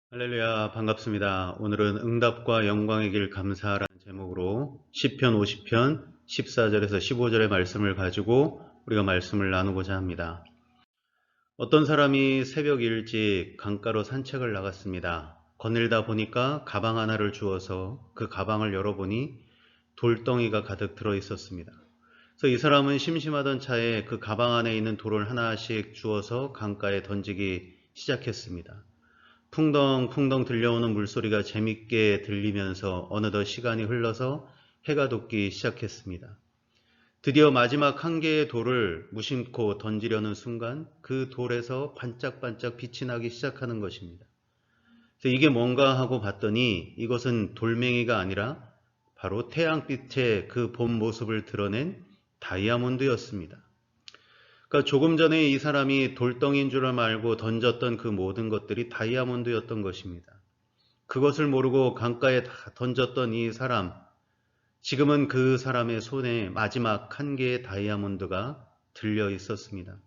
할렐루야, 반갑습니다. 오늘은 응답과 영광의 길 감사라는 제목으로 시편 50편 14절에서 15절의 말씀을 가지고 우리가 말씀을 나누고자 합니다. 어떤 사람이 새벽 일찍 강가로 산책을 나갔습니다. 거닐다 보니까 가방 하나를 주어서 그 가방을 열어보니 돌덩이가 가득 들어 있었습니다. 그래서 이 사람은 심심하던 차에 그 가방 안에 있는 돌을 하나씩 주어서 강가에 던지기 시작했습니다. 풍덩풍덩 들려오는 물소리가 재밌게 들리면서 어느덧 시간이 흘러서 해가 돋기 시작했습니다. 드디어 마지막 한 개의 돌을 무심코 던지려는 순간 그 돌에서 반짝반짝 빛이 나기 시작하는 것입니다. 그래서 이게 뭔가 하고 봤더니 이것은 돌멩이가 아니라 바로 태양빛의 그 본 모습을 드러낸 다이아몬드였습니다. 그러니까 조금 전에 이 사람이 돌덩이인 줄 알고 던졌던 그 모든 것들이 다이아몬드였던 것입니다. 그것을 모르고 강가에 다 던졌던 이 사람, 지금은 그 사람의 손에 마지막 한 개의 다이아몬드가 들려 있었습니다.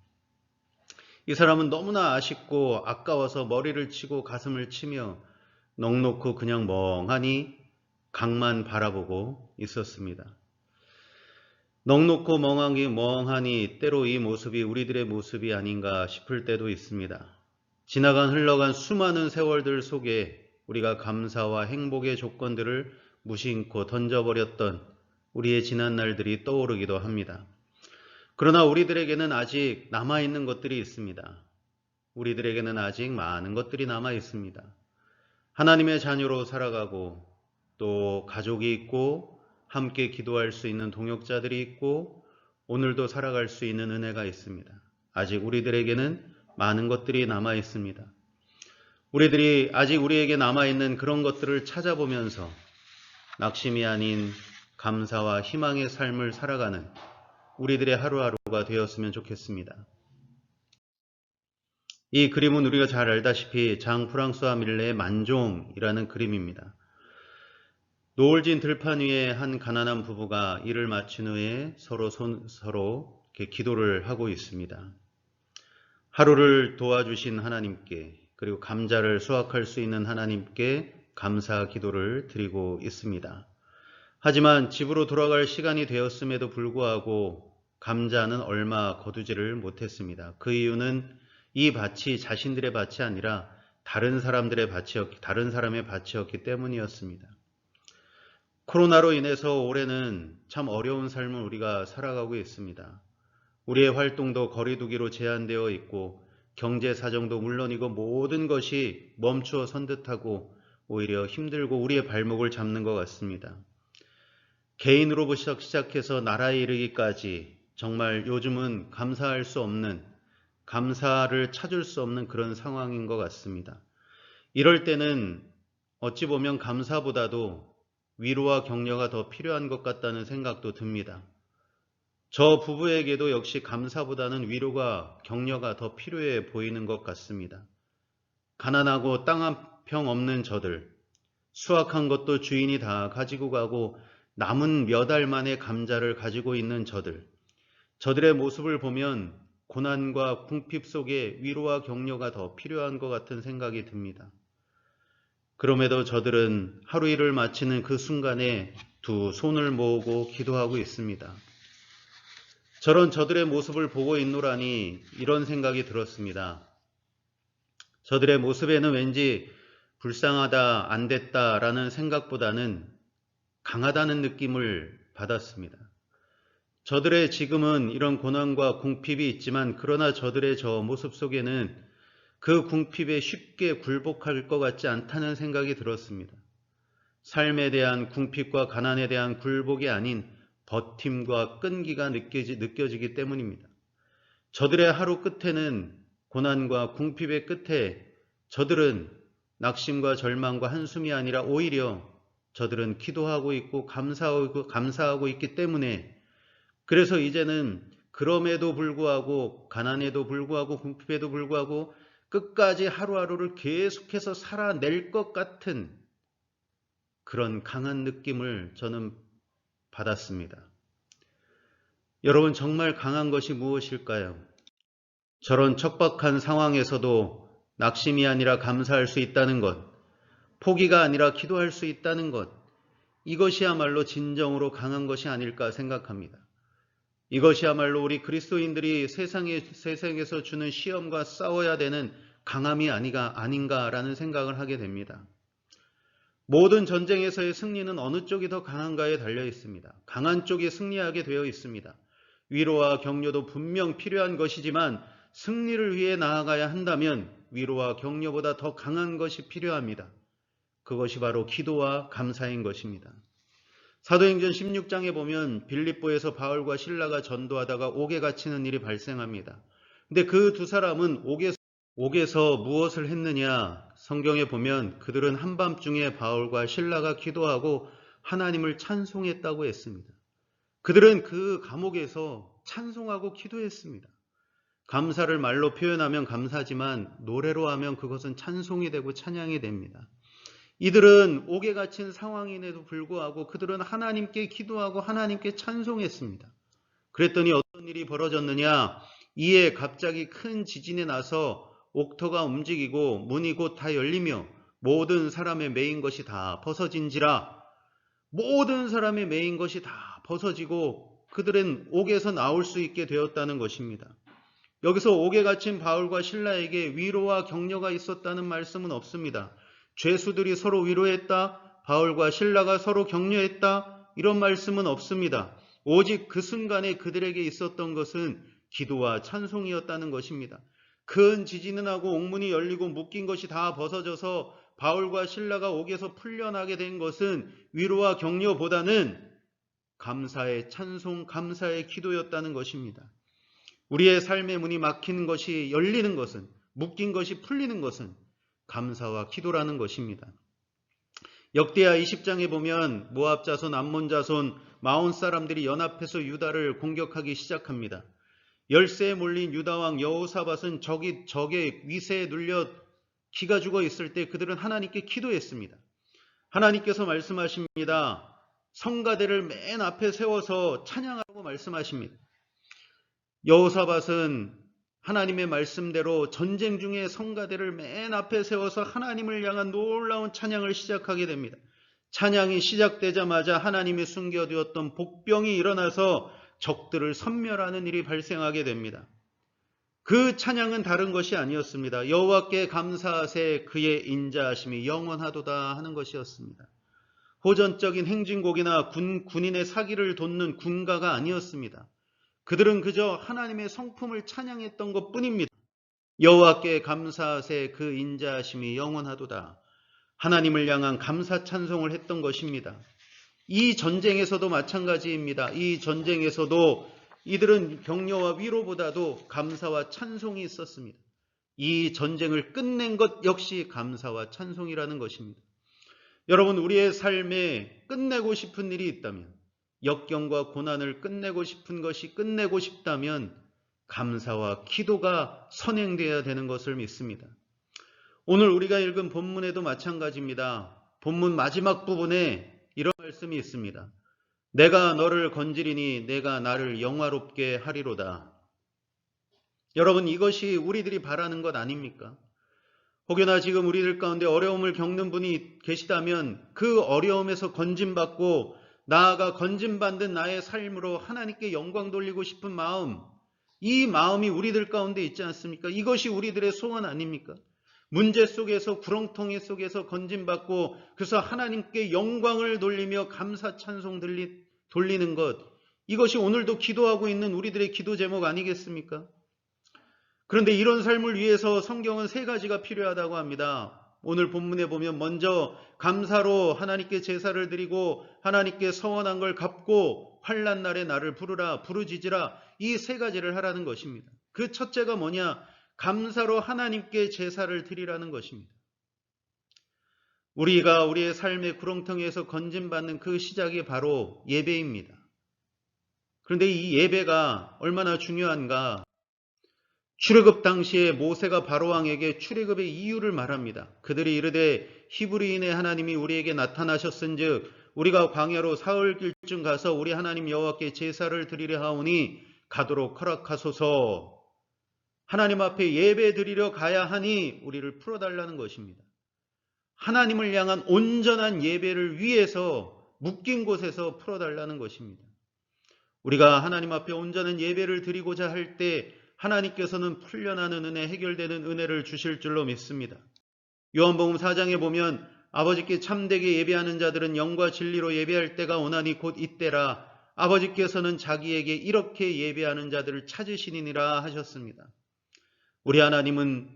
이 사람은 너무나 아쉽고 아까워서 머리를 치고 가슴을 치며 넋놓고 그냥 멍하니 강만 바라보고 있었습니다. 넋놓고 멍하니 때로 이 모습이 우리들의 모습이 아닌가 싶을 때도 있습니다. 흘러간 수많은 세월들 속에 우리가 감사와 행복의 조건들을 무심코 던져버렸던 우리의 지난 날들이 떠오르기도 합니다. 그러나 우리들에게는 아직 남아있는 것들이 있습니다. 우리들에게는 아직 많은 것들이 남아 있습니다. 하나님의 자녀로 살아가고 또 가족이 있고 함께 기도할 수 있는 동역자들이 있고 오늘도 살아갈 수 있는 은혜가 있습니다. 아직 우리들에게는 많은 것들이 남아 있습니다. 우리들이 아직 우리에게 남아있는 그런 것들을 찾아보면서 낙심이 아닌 감사와 희망의 삶을 살아가는 우리들의 하루하루가 되었으면 좋겠습니다. 이 그림은 우리가 잘 알다시피 장 프랑스와 밀레의 만종이라는 그림입니다. 노을진 들판 위에 한 가난한 부부가 일을 마친 후에 서로 이렇게 기도를 하고 있습니다. 하루를 도와주신 하나님께 그리고 감자를 수확할 수 있는 하나님께 감사 기도를 드리고 있습니다. 하지만 집으로 돌아갈 시간이 되었음에도 불구하고 감자는 얼마 거두지를 못했습니다. 그 이유는 이 밭이 자신들의 밭이 아니라 다른 사람의 밭이었기 때문이었습니다. 코로나로 인해서 올해는 참 어려운 삶을 우리가 살아가고 있습니다. 우리의 활동도 거리두기로 제한되어 있고 경제 사정도 물론이고 모든 것이 멈추어 선 듯하고 오히려 힘들고 우리의 발목을 잡는 것 같습니다. 개인으로부터 시작해서 나라에 이르기까지 정말 요즘은 감사할 수 없는, 감사를 찾을 수 없는 그런 상황인 것 같습니다. 이럴 때는 어찌 보면 감사보다도 위로와 격려가 더 필요한 것 같다는 생각도 듭니다. 저 부부에게도 역시 감사보다는 위로가 격려가 더 필요해 보이는 것 같습니다. 가난하고 땅 한 평 없는 저들, 수확한 것도 주인이 다 가지고 가고 남은 몇 알 만의 감자를 가지고 있는 저들의 모습을 보면 고난과 궁핍 속에 위로와 격려가 더 필요한 것 같은 생각이 듭니다. 그럼에도 저들은 하루 일을 마치는 그 순간에 두 손을 모으고 기도하고 있습니다. 저런 저들의 모습을 보고 있노라니 이런 생각이 들었습니다. 저들의 모습에는 왠지 불쌍하다, 안 됐다라는 생각보다는 강하다는 느낌을 받았습니다. 저들의 지금은 이런 고난과 궁핍이 있지만 그러나 저들의 저 모습 속에는 그 궁핍에 쉽게 굴복할 것 같지 않다는 생각이 들었습니다. 삶에 대한 궁핍과 가난에 대한 굴복이 아닌 버팀과 끈기가 느껴지기 때문입니다. 저들의 하루 끝에는 고난과 궁핍의 끝에 저들은 낙심과 절망과 한숨이 아니라 오히려 저들은 기도하고 있고 감사하고 있기 때문에 그래서 이제는 그럼에도 불구하고 가난에도 불구하고 궁핍에도 불구하고 끝까지 하루하루를 계속해서 살아낼 것 같은 그런 강한 느낌을 저는 받았습니다. 여러분 정말 강한 것이 무엇일까요? 저런 척박한 상황에서도 낙심이 아니라 감사할 수 있다는 것, 포기가 아니라 기도할 수 있다는 것, 이것이야말로 진정으로 강한 것이 아닐까 생각합니다. 이것이야말로 우리 그리스도인들이 세상에서 주는 시험과 싸워야 되는 강함이 아닌가라는 생각을 하게 됩니다. 모든 전쟁에서의 승리는 어느 쪽이 더 강한가에 달려 있습니다. 강한 쪽이 승리하게 되어 있습니다. 위로와 격려도 분명 필요한 것이지만 승리를 위해 나아가야 한다면 위로와 격려보다 더 강한 것이 필요합니다. 그것이 바로 기도와 감사인 것입니다. 사도행전 16장에 보면 빌립보에서 바울과 실라가 전도하다가 옥에 갇히는 일이 발생합니다. 근데 그 두 사람은 옥에서 무엇을 했느냐? 성경에 보면 그들은 한밤중에 바울과 실라가 기도하고 하나님을 찬송했다고 했습니다. 그들은 그 감옥에서 찬송하고 기도했습니다. 감사를 말로 표현하면 감사지만 노래로 하면 그것은 찬송이 되고 찬양이 됩니다. 이들은 옥에 갇힌 상황임에도 불구하고 그들은 하나님께 기도하고 하나님께 찬송했습니다. 그랬더니 어떤 일이 벌어졌느냐? 이에 갑자기 큰 지진이 나서 옥터가 움직이고 문이 곧 다 열리며 모든 사람의 매인 것이 다 벗어진지라. 모든 사람의 매인 것이 다 벗어지고 그들은 옥에서 나올 수 있게 되었다는 것입니다. 여기서 옥에 갇힌 바울과 실라에게 위로와 격려가 있었다는 말씀은 없습니다. 죄수들이 서로 위로했다, 바울과 실라가 서로 격려했다, 이런 말씀은 없습니다. 오직 그 순간에 그들에게 있었던 것은 기도와 찬송이었다는 것입니다. 큰 지진은 하고 옥문이 열리고 묶인 것이 다 벗어져서 바울과 실라가 옥에서 풀려나게 된 것은 위로와 격려보다는 감사의 찬송, 감사의 기도였다는 것입니다. 우리의 삶의 문이 막히는 것이 열리는 것은, 묶인 것이 풀리는 것은 감사와 기도라는 것입니다. 역대하 20장에 보면 모압 자손, 암몬 자손, 마온 사람들이 연합해서 유다를 공격하기 시작합니다. 열세에 몰린 유다왕 여호사밧은 적의 위세에 눌려 기가 죽어 있을 때 그들은 하나님께 기도했습니다. 하나님께서 말씀하십니다. 성가대를 맨 앞에 세워서 찬양하라고 말씀하십니다. 여호사밧은 하나님의 말씀대로 전쟁 중에 성가대를 맨 앞에 세워서 하나님을 향한 놀라운 찬양을 시작하게 됩니다. 찬양이 시작되자마자 하나님이 숨겨두었던 복병이 일어나서 적들을 섬멸하는 일이 발생하게 됩니다. 그 찬양은 다른 것이 아니었습니다. 여호와께 감사하세 그의 인자하심이 영원하도다 하는 것이었습니다. 호전적인 행진곡이나 군인의 사기를 돋는 군가가 아니었습니다. 그들은 그저 하나님의 성품을 찬양했던 것뿐입니다. 여호와께 감사하세 그 인자하심이 영원하도다. 하나님을 향한 감사 찬송을 했던 것입니다. 이 전쟁에서도 마찬가지입니다. 이 전쟁에서도 이들은 격려와 위로보다도 감사와 찬송이 있었습니다. 이 전쟁을 끝낸 것 역시 감사와 찬송이라는 것입니다. 여러분, 우리의 삶에 끝내고 싶은 일이 있다면, 역경과 고난을 끝내고 싶은 것이 끝내고 싶다면 감사와 기도가 선행되어야 되는 것을 믿습니다. 오늘 우리가 읽은 본문에도 마찬가지입니다. 본문 마지막 부분에 이런 말씀이 있습니다. 내가 너를 건지리니 내가 나를 영화롭게 하리로다. 여러분, 이것이 우리들이 바라는 것 아닙니까? 혹여나 지금 우리들 가운데 어려움을 겪는 분이 계시다면 그 어려움에서 건짐받고 나아가 건짐받는 나의 삶으로 하나님께 영광 돌리고 싶은 마음, 이 마음이 우리들 가운데 있지 않습니까? 이것이 우리들의 소원 아닙니까? 문제 속에서, 구렁텅이 속에서 건짐받고 그래서 하나님께 영광을 돌리며 감사 찬송 돌리는 것, 이것이 오늘도 기도하고 있는 우리들의 기도 제목 아니겠습니까? 그런데 이런 삶을 위해서 성경은 세 가지가 필요하다고 합니다. 오늘 본문에 보면 먼저 감사로 하나님께 제사를 드리고 하나님께 서원한 걸 갚고 환난 날에 나를 부르라, 부르짖으라, 이 세 가지를 하라는 것입니다. 그 첫째가 뭐냐? 감사로 하나님께 제사를 드리라는 것입니다. 우리가 우리의 삶의 구렁텅이에서 건짐받는 그 시작이 바로 예배입니다. 그런데 이 예배가 얼마나 중요한가? 출애굽 당시에 모세가 바로왕에게 출애굽의 이유를 말합니다. 그들이 이르되 히브리인의 하나님이 우리에게 나타나셨은즉 우리가 광야로 사흘길쯤 가서 우리 하나님 여호와께 제사를 드리려 하오니 가도록 허락하소서. 하나님 앞에 예배 드리려 가야 하니 우리를 풀어달라는 것입니다. 하나님을 향한 온전한 예배를 위해서 묶인 곳에서 풀어달라는 것입니다. 우리가 하나님 앞에 온전한 예배를 드리고자 할 때 하나님께서는 풀려나는 은혜, 해결되는 은혜를 주실 줄로 믿습니다. 요한복음 4장에 보면 아버지께 참되게 예배하는 자들은 영과 진리로 예배할 때가 오나니 곧 이때라. 아버지께서는 자기에게 이렇게 예배하는 자들을 찾으시니라 하셨습니다. 우리 하나님은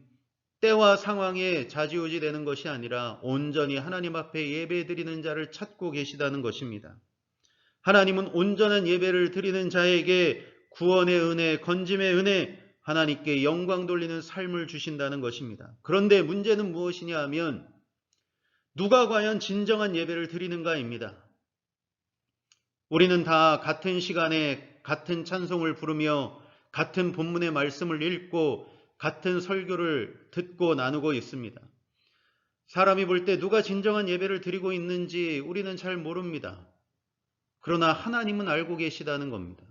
때와 상황에 좌지우지 되는 것이 아니라 온전히 하나님 앞에 예배드리는 자를 찾고 계시다는 것입니다. 하나님은 온전한 예배를 드리는 자에게 구원의 은혜, 건짐의 은혜, 하나님께 영광 돌리는 삶을 주신다는 것입니다. 그런데 문제는 무엇이냐 하면 누가 과연 진정한 예배를 드리는가입니다. 우리는 다 같은 시간에 같은 찬송을 부르며 같은 본문의 말씀을 읽고 같은 설교를 듣고 나누고 있습니다. 사람이 볼 때 누가 진정한 예배를 드리고 있는지 우리는 잘 모릅니다. 그러나 하나님은 알고 계시다는 겁니다.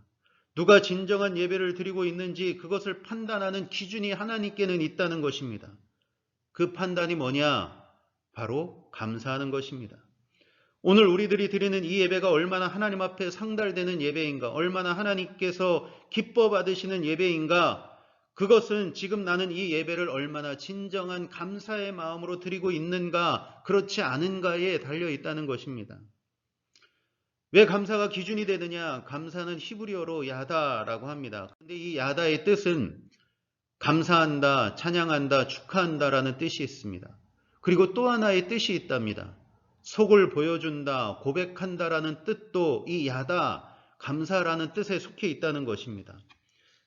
누가 진정한 예배를 드리고 있는지 그것을 판단하는 기준이 하나님께는 있다는 것입니다. 그 판단이 뭐냐? 바로 감사하는 것입니다. 오늘 우리들이 드리는 이 예배가 얼마나 하나님 앞에 상달되는 예배인가, 얼마나 하나님께서 기뻐 받으시는 예배인가, 그것은 지금 나는 이 예배를 얼마나 진정한 감사의 마음으로 드리고 있는가, 그렇지 않은가에 달려 있다는 것입니다. 왜 감사가 기준이 되느냐? 감사는 히브리어로 야다라고 합니다. 그런데 이 야다의 뜻은 감사한다, 찬양한다, 축하한다라는 뜻이 있습니다. 그리고 또 하나의 뜻이 있답니다. 속을 보여준다, 고백한다라는 뜻도 이 야다, 감사라는 뜻에 속해 있다는 것입니다.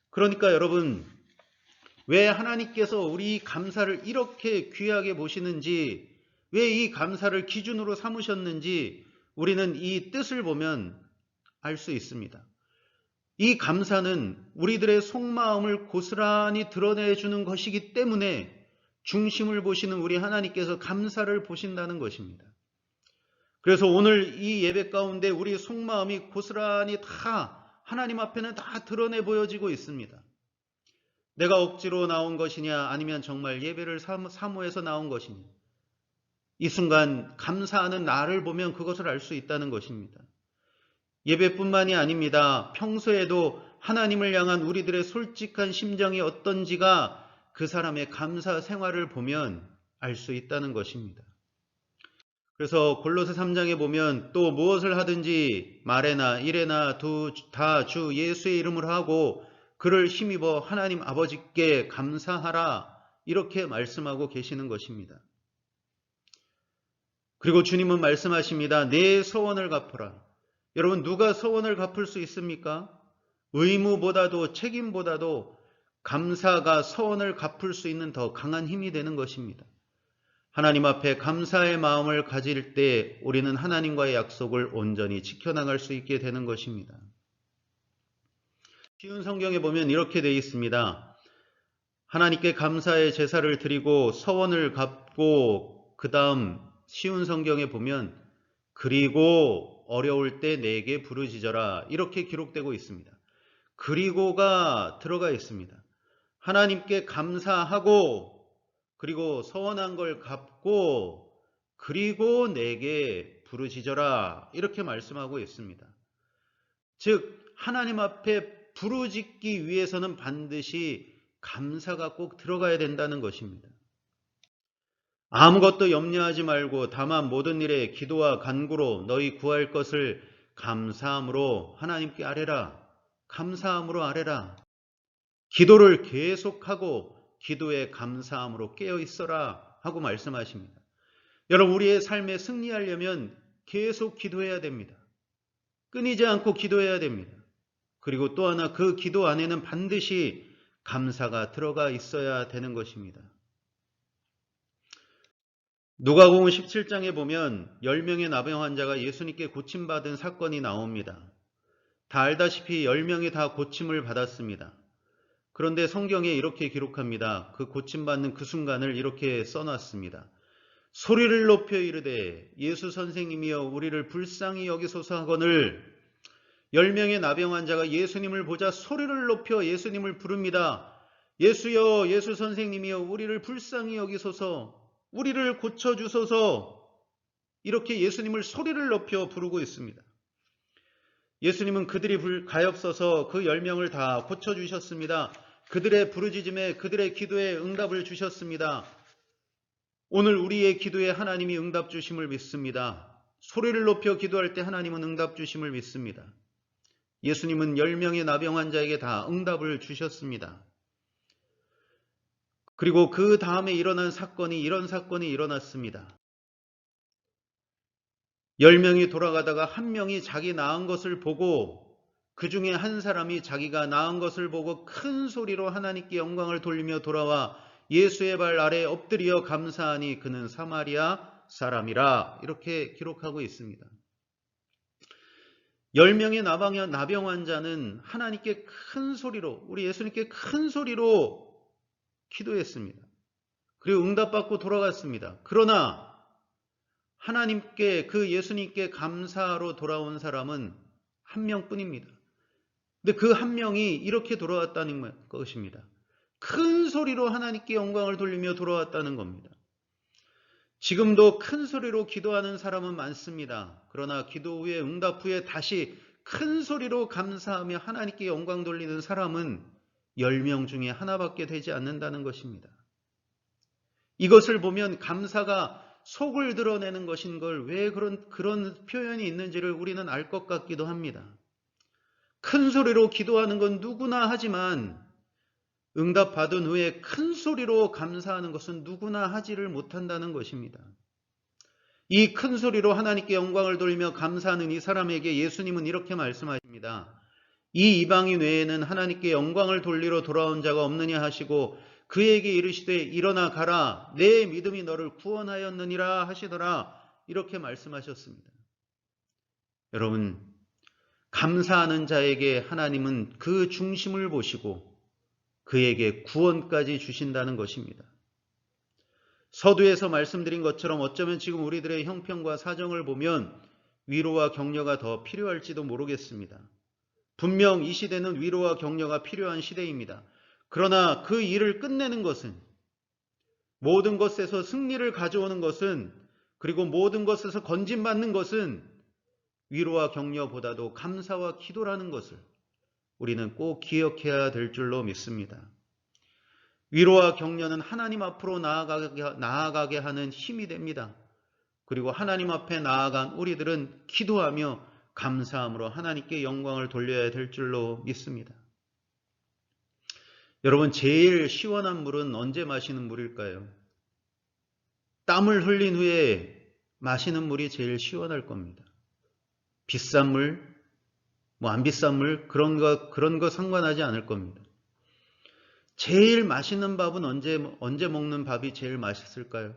그러니까 여러분, 왜 하나님께서 우리 감사를 이렇게 귀하게 보시는지, 왜 이 감사를 기준으로 삼으셨는지 우리는 이 뜻을 보면 알 수 있습니다. 이 감사는 우리들의 속마음을 고스란히 드러내주는 것이기 때문에 중심을 보시는 우리 하나님께서 감사를 보신다는 것입니다. 그래서 오늘 이 예배 가운데 우리 속마음이 고스란히 다 하나님 앞에는 다 드러내 보여지고 있습니다. 내가 억지로 나온 것이냐 아니면 정말 예배를 사모해서 나온 것이냐, 이 순간 감사하는 나를 보면 그것을 알 수 있다는 것입니다. 예배뿐만이 아닙니다. 평소에도 하나님을 향한 우리들의 솔직한 심정이 어떤지가 그 사람의 감사 생활을 보면 알 수 있다는 것입니다. 그래서 골로새 3장에 보면 또 무엇을 하든지 말에나 일에나 다 주 예수의 이름으로 하고 그를 힘입어 하나님 아버지께 감사하라, 이렇게 말씀하고 계시는 것입니다. 그리고 주님은 말씀하십니다. 내 소원을 갚으라. 여러분, 누가 소원을 갚을 수 있습니까? 의무보다도 책임보다도 감사가 소원을 갚을 수 있는 더 강한 힘이 되는 것입니다. 하나님 앞에 감사의 마음을 가질 때 우리는 하나님과의 약속을 온전히 지켜나갈 수 있게 되는 것입니다. 쉬운 성경에 보면 이렇게 되어 있습니다. 하나님께 감사의 제사를 드리고 서원을 갚고 그 다음 쉬운 성경에 보면 그리고 어려울 때 내게 부르짖어라, 이렇게 기록되고 있습니다. 그리고가 들어가 있습니다. 하나님께 감사하고 그리고 서원한 걸 갚고 그리고 내게 부르짖어라, 이렇게 말씀하고 있습니다. 즉 하나님 앞에 부르짖기 위해서는 반드시 감사가 꼭 들어가야 된다는 것입니다. 아무것도 염려하지 말고 다만 모든 일에 기도와 간구로 너희 구할 것을 감사함으로 하나님께 아뢰라. 감사함으로 아뢰라. 기도를 계속하고 기도에 감사함으로 깨어 있어라 하고 말씀하십니다. 여러분, 우리의 삶에 승리하려면 계속 기도해야 됩니다. 끊이지 않고 기도해야 됩니다. 그리고 또 하나, 그 기도 안에는 반드시 감사가 들어가 있어야 되는 것입니다. 누가복음 17장에 보면 10명의 나병 환자가 예수님께 고침받은 사건이 나옵니다. 다 알다시피 10명이 다 고침을 받았습니다. 그런데 성경에 이렇게 기록합니다. 그 고침받는 그 순간을 이렇게 써놨습니다. 소리를 높여 이르되 예수 선생님이여 우리를 불쌍히 여기소서 하거늘 10명의 나병 환자가 예수님을 보자 소리를 높여 예수님을 부릅니다. 예수여, 예수 선생님이여 우리를 불쌍히 여기소서. 우리를 고쳐주소서 이렇게 예수님을 소리를 높여 부르고 있습니다. 예수님은 그들이 가엾어서 그 10명을 다 고쳐주셨습니다. 그들의 부르짖음에 그들의 기도에 응답을 주셨습니다. 오늘 우리의 기도에 하나님이 응답 주심을 믿습니다. 소리를 높여 기도할 때 하나님은 응답 주심을 믿습니다. 예수님은 10명의 나병 환자에게 다 응답을 주셨습니다. 그리고 그 다음에 일어난 사건이 이런 사건이 일어났습니다. 10명이 돌아가다가 한 명이 자기 나은 것을 보고 그 중에 한 사람이 자기가 나은 것을 보고 큰 소리로 하나님께 영광을 돌리며 돌아와 예수의 발 아래에 엎드려 감사하니 그는 사마리아 사람이라 이렇게 기록하고 있습니다. 10명의 나병 환자는 하나님께 큰 소리로 우리 예수님께 큰 소리로 기도했습니다. 그리고 응답받고 돌아갔습니다. 그러나 하나님께 그 예수님께 감사로 돌아온 사람은 한 명뿐입니다. 근데 그 한 명이 이렇게 돌아왔다는 것입니다. 큰 소리로 하나님께 영광을 돌리며 돌아왔다는 겁니다. 지금도 큰 소리로 기도하는 사람은 많습니다. 그러나 기도 후에 응답 후에 다시 큰 소리로 감사하며 하나님께 영광 돌리는 사람은 10명 중에 하나밖에 되지 않는다는 것입니다. 이것을 보면 감사가 속을 드러내는 것인 걸 왜 그런 표현이 있는지를 우리는 알 것 같기도 합니다. 큰 소리로 기도하는 건 누구나 하지만 응답받은 후에 큰 소리로 감사하는 것은 누구나 하지를 못한다는 것입니다. 이 큰 소리로 하나님께 영광을 돌리며 감사하는 이 사람에게 예수님은 이렇게 말씀하십니다. 이 이방인 외에는 하나님께 영광을 돌리러 돌아온 자가 없느냐 하시고 그에게 이르시되 일어나 가라 내 믿음이 너를 구원하였느니라 하시더라 이렇게 말씀하셨습니다. 여러분 감사하는 자에게 하나님은 그 중심을 보시고 그에게 구원까지 주신다는 것입니다. 서두에서 말씀드린 것처럼 어쩌면 지금 우리들의 형편과 사정을 보면 위로와 격려가 더 필요할지도 모르겠습니다. 분명 이 시대는 위로와 격려가 필요한 시대입니다. 그러나 그 일을 끝내는 것은 모든 것에서 승리를 가져오는 것은 그리고 모든 것에서 건진받는 것은 위로와 격려보다도 감사와 기도라는 것을 우리는 꼭 기억해야 될 줄로 믿습니다. 위로와 격려는 하나님 앞으로 나아가게 하는 힘이 됩니다. 그리고 하나님 앞에 나아간 우리들은 기도하며 감사함으로 하나님께 영광을 돌려야 될 줄로 믿습니다. 여러분 제일 시원한 물은 언제 마시는 물일까요? 땀을 흘린 후에 마시는 물이 제일 시원할 겁니다. 비싼 물, 안 비싼 물 그런 거 상관하지 않을 겁니다. 제일 맛있는 밥은 언제 먹는 밥이 제일 맛있을까요?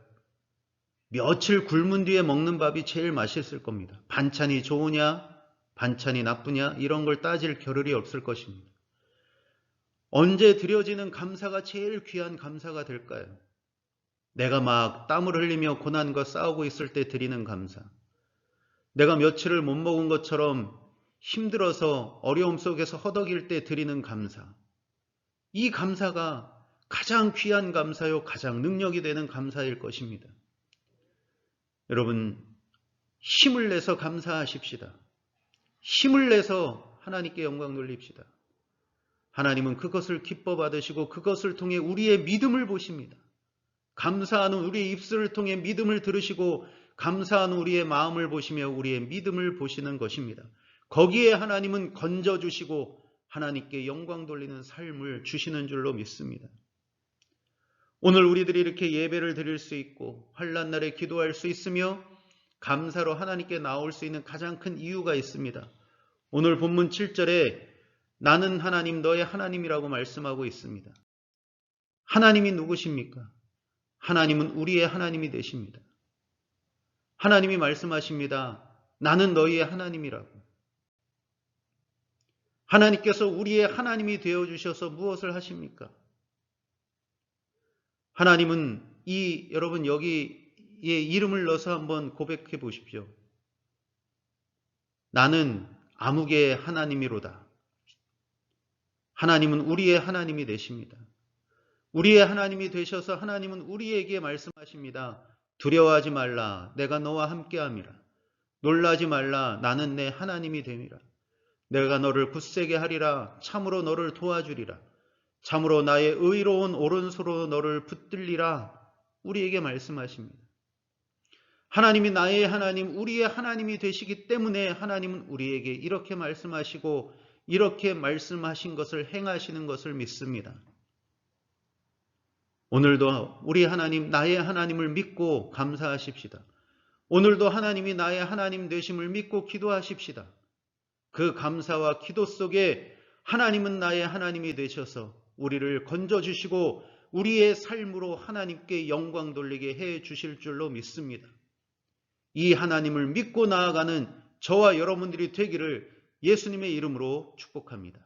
며칠 굶은 뒤에 먹는 밥이 제일 맛있을 겁니다. 반찬이 좋으냐, 반찬이 나쁘냐 이런 걸 따질 겨를이 없을 것입니다. 언제 드려지는 감사가 제일 귀한 감사가 될까요? 내가 막 땀을 흘리며 고난과 싸우고 있을 때 드리는 감사. 내가 며칠을 못 먹은 것처럼 힘들어서 어려움 속에서 허덕일 때 드리는 감사. 이 감사가 가장 귀한 감사요, 가장 능력이 되는 감사일 것입니다. 여러분, 힘을 내서 감사하십시다. 힘을 내서 하나님께 영광 돌립시다. 하나님은 그것을 기뻐 받으시고 그것을 통해 우리의 믿음을 보십니다. 감사하는 우리의 입술을 통해 믿음을 들으시고 감사하는 우리의 마음을 보시며 우리의 믿음을 보시는 것입니다. 거기에 하나님은 건져주시고 하나님께 영광 돌리는 삶을 주시는 줄로 믿습니다. 오늘 우리들이 이렇게 예배를 드릴 수 있고 환난 날에 기도할 수 있으며 감사로 하나님께 나올 수 있는 가장 큰 이유가 있습니다. 오늘 본문 7절에 나는 하나님 너의 하나님이라고 말씀하고 있습니다. 하나님이 누구십니까? 하나님은 우리의 하나님이 되십니다. 하나님이 말씀하십니다. 나는 너희의 하나님이라고. 하나님께서 우리의 하나님이 되어주셔서 무엇을 하십니까? 하나님은 여러분 여기에 이름을 넣어서 한번 고백해 보십시오. 나는 암흑의 하나님이로다. 하나님은 우리의 하나님이 되십니다. 우리의 하나님이 되셔서 하나님은 우리에게 말씀하십니다. 두려워하지 말라. 내가 너와 함께함이라. 놀라지 말라. 나는 내 하나님이 됨이라. 내가 너를 굳세게 하리라. 참으로 너를 도와주리라. 참으로 나의 의로운 오른손으로 너를 붙들리라. 우리에게 말씀하십니다. 하나님이 나의 하나님, 우리의 하나님이 되시기 때문에 하나님은 우리에게 이렇게 말씀하시고 이렇게 말씀하신 것을 행하시는 것을 믿습니다. 오늘도 우리 하나님, 나의 하나님을 믿고 감사하십시다. 오늘도 하나님이 나의 하나님 되심을 믿고 기도하십시다. 그 감사와 기도 속에 하나님은 나의 하나님이 되셔서 우리를 건져주시고 우리의 삶으로 하나님께 영광 돌리게 해 주실 줄로 믿습니다. 이 하나님을 믿고 나아가는 저와 여러분들이 되기를 예수님의 이름으로 축복합니다.